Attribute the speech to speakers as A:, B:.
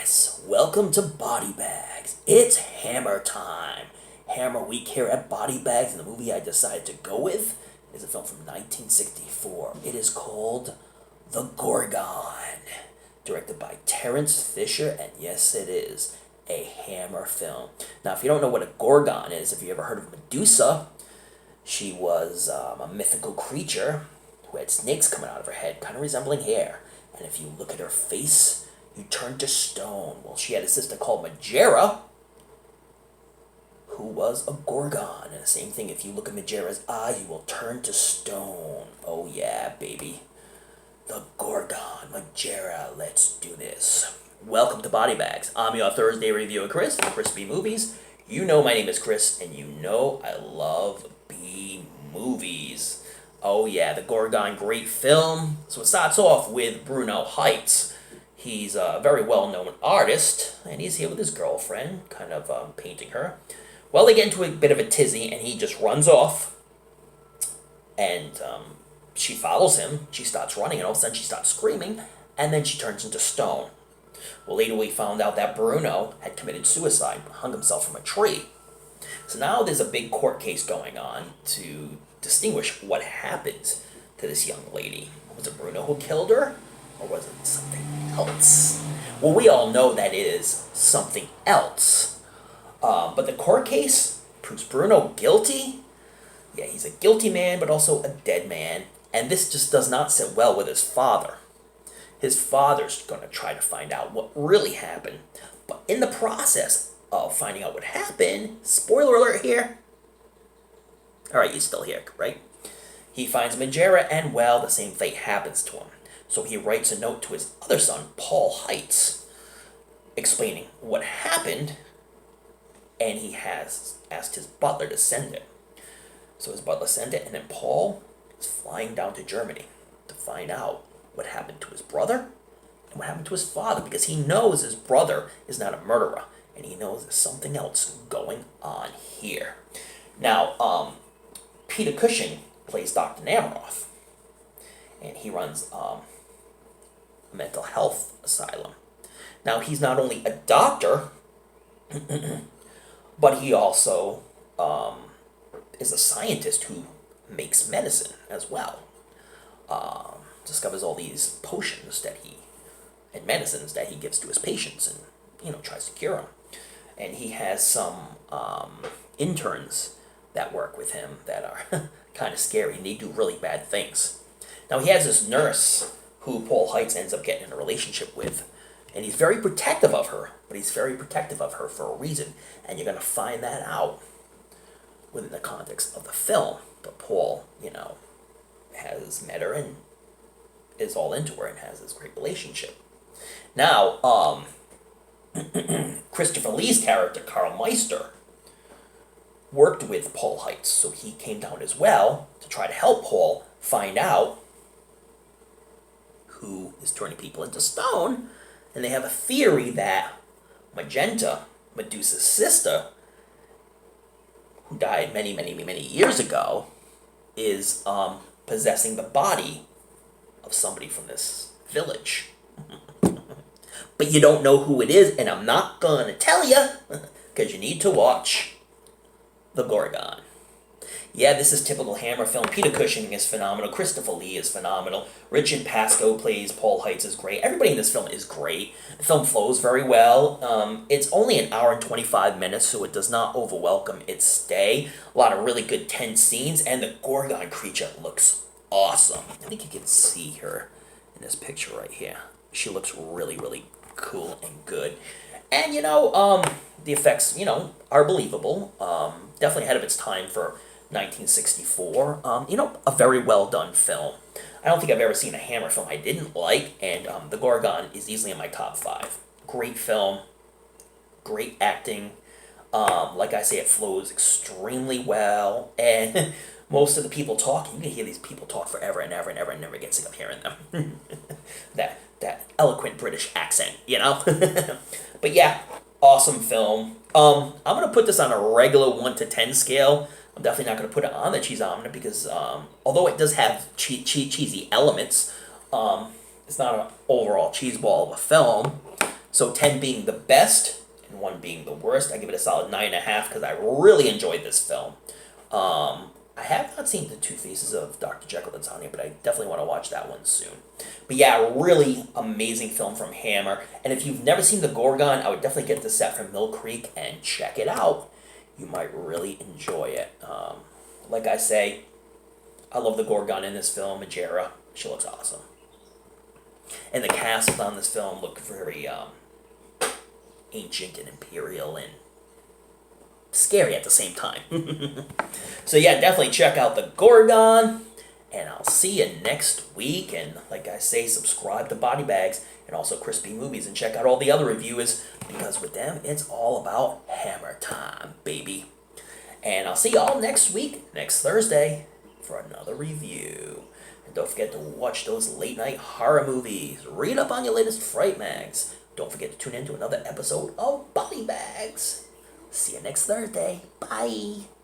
A: Yes, welcome to BodyBags. It's Hammer time. Hammer Week here at BodyBags, and the movie I decided to go with is a film from 1964. It is called The Gorgon, directed by Terence Fisher, and yes, it is a Hammer film. Now, if you don't know what a Gorgon is, if you ever heard of Medusa, she was a mythical creature who had snakes coming out of her head, kind of resembling hair. And if you look at her face, you turn to stone. Well, she had a sister called Megera, who was a Gorgon. And the same thing, if you look at Megera's eye, you will turn to stone. Oh yeah, baby. The Gorgon, Megera, let's do this. Welcome to BodyBags. I'm your Thursday reviewer, Chris, from Crispy Movies. You know my name is Chris, and you know I love B-movies. Oh yeah, The Gorgon, great film. So it starts off with Bruno Heights. He's a very well-known artist, and he's here with his girlfriend, kind of painting her. Well, they get into a bit of a tizzy, and he just runs off, and she follows him. She starts running, and all of a sudden she starts screaming, and then she turns into stone. Well, later we found out that Bruno had committed suicide, hung himself from a tree. So now there's a big court case going on to distinguish what happened to this young lady. Was it Bruno who killed her, or was it something else? Well, we all know that it is something else. But the court case proves Bruno guilty. Yeah, he's a guilty man, but also a dead man. And this just does not sit well with his father. His father's going to try to find out what really happened. But in the process of finding out what happened, spoiler alert here. All right, he's still here, right? He finds Megera, and well, the same fate happens to him. So he writes a note to his other son, Paul Heights, explaining what happened, and he has asked his butler to send it. So his butler sent it, and then Paul is flying down to Germany to find out what happened to his brother and what happened to his father, because he knows his brother is not a murderer, and he knows there's something else going on here. Now, Peter Cushing plays Dr. Namaroff, and he runs a mental health asylum. Now, he's not only a doctor, but he also is a scientist who makes medicine as well. Discovers all these potions and medicines that he gives to his patients, and tries to cure them. And he has some interns that work with him that are kind of scary, and they do really bad things. Now, he has this nurse who Paul Heights ends up getting in a relationship with, and he's very protective of her, but he's very protective of her for a reason, and you're going to find that out within the context of the film. But Paul, has met her and is all into her and has this great relationship. Now, Christopher Lee's character, Carl Meister, worked with Paul Heights, so he came down as well to try to help Paul find out who is turning people into stone. And they have a theory that Magenta, Medusa's sister, who died many, many, many years ago, is possessing the body of somebody from this village. But you don't know who it is, and I'm not going to tell you, because you need to watch The Gorgon. Yeah, this is typical Hammer film. Peter Cushing is phenomenal. Christopher Lee is phenomenal. Richard Pascoe plays Paul Heights is great. Everybody in this film is great. The film flows very well. It's only an hour and 25 minutes, so it does not overwhelm its stay. A lot of really good tense scenes, and the Gorgon creature looks awesome. I think you can see her in this picture right here. She looks really, really cool and good. And, the effects, are believable. Definitely ahead of its time for 1964. A very well done film. I don't think I've ever seen a Hammer film I didn't like, and The Gorgon is easily in my top 5. Great film, great acting. Like I say, it flows extremely well, and most of the people talking, you can hear these people talk forever and ever and ever and never get sick of hearing them. that eloquent British accent, But yeah, awesome film. I'm going to put this on a regular 1 to 10 scale. I'm definitely not going to put it on the cheeseometer because although it does have cheesy elements, it's not an overall cheese ball of a film. So 10 being the best and 1 being the worst. I give it a solid 9.5 because I really enjoyed this film. I have not seen The Two Faces of Dr. Jekyll that's on here, but I definitely want to watch that one soon. But yeah, really amazing film from Hammer. And if you've never seen the Gorgon, I would definitely get the set from Mill Creek and check it out. You might really enjoy it. Like I say, I love the Gorgon in this film. Majera, she looks awesome. And the castles on this film look very ancient and imperial and scary at the same time. So yeah, definitely check out the Gorgon. And I'll see you next week. And like I say, subscribe to BodyBags and also Crispy Movies. And check out all the other reviews, because with them, it's all about Hammer time, baby. And I'll see y'all next week, next Thursday, for another review. And don't forget to watch those late night horror movies. Read up on your latest Fright Mags. Don't forget to tune in to another episode of BodyBags. See you next Thursday. Bye.